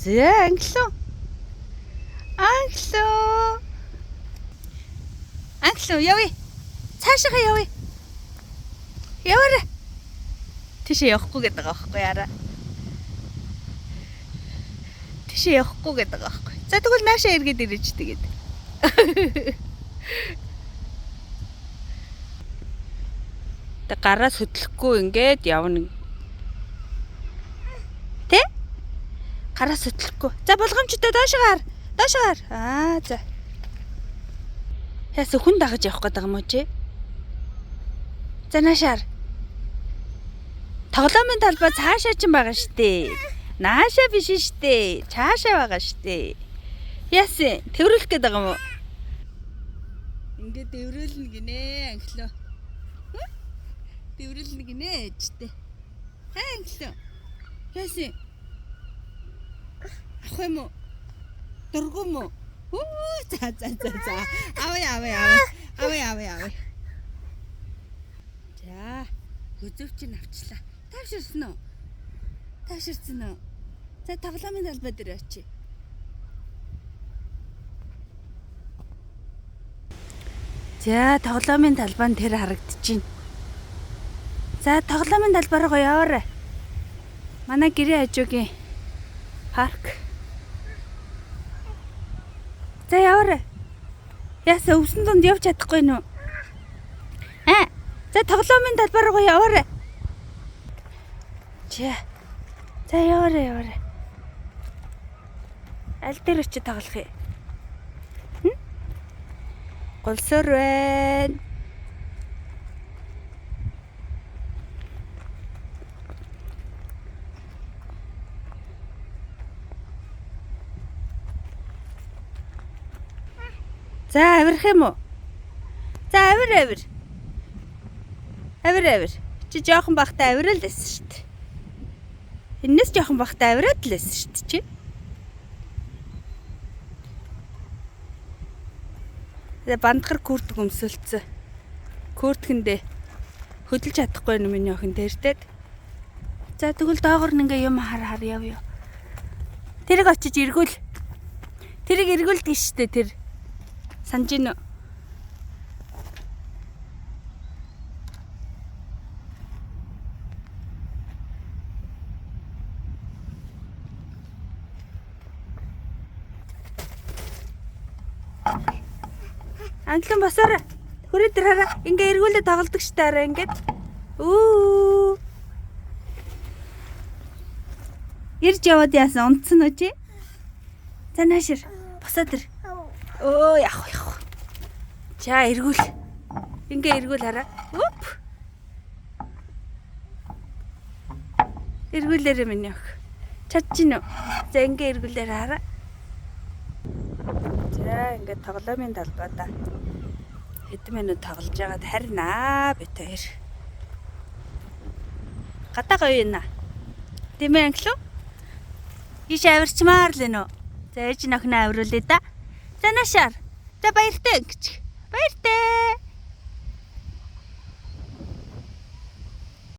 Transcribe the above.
За англуу. Англуу. Англуу явъя. Цаашаа явъя. Яваарай. Тийшээ явахгүй гэдэг байгаа байхгүй яараа. Тийшээ явахгүй гэдэг байгаа байхгүй. За тэгвэл наашаа эргээд ирэж тэгээд. Тэг гараас хөдлөхгүй ингээд явна. Тэ? Гараас хөдлөхгүй. За болгоомжтой доошоо гар. За. Яс хүн дагаж явах гэдэг юм уу чи? За наашаар. Тоглоомын талбай цаашаа ч байгаа штэ. Наашаа биш штэ. Цаашаа байгаа штэ. Яс тэрвэрлэх гээд байгаа юм уу? Ингээд тэрвэрлэнэ гинэ англуу. Тэрвэрлэнэ гинэ ээжтэй. Англуу. Яс ах юм уу? Дургум уу? За. Авъя. За, хөзөвчин авчлаа. Тавширсан уу? За, тоглоомын талбай дээр очие. За, тоглоомын талбай нь тэр харагдчихээн. За, тоглоомын талбай руу яваарай. Манай гэрээ хажуугийн парк. За яваарай. Яса өвсөн донд явж чадахгүй нүү? За тоглоомын талбай руу яваарай. За яваарай. Аль дээр очиж тоглох юм? Гулсуур байна. За авирах юм уу? За авир. Чи жоохон бахтай авирал лээсэн шүү дээ. Энэс жоохон бахтай авираад лээсэн шүү дээ чи. Тэгээ бандгар күртэг өмсөлцөө. Күртгэндээ хөдөлж чадахгүй юм миний охин тэртээд. За тэгвэл доогор нь ингээ юм хар явъя. Тэрийг очиж эргүүл. Тэрийг эргүүлдэг шүү дээ тэр. Санаж гин үү? Англин босоорой. Хүрээ дээр хараа. Ингээ эргүүлээ тоглодог штэ араа ингээд. Ирж яваад яасан унтсан уу чи? За наашир. Босоо дээр. Явах. За эргүүл. Ингээ эргүүл хараа. Эргүүлээрээ миний ох. Чадж гин үү? За ингээ эргүүлээр хараа. За ингээ тоглоомын талбайда хэдэн минут тоглож байгаад харинаа бит хоёр. Гадаа гоё юм аа. Дэмэ англуу? Иш авирчмаар л нөө. За ээж нөхнөө авируулъя да. За наашаар. За баяртай гэж. Баяртай.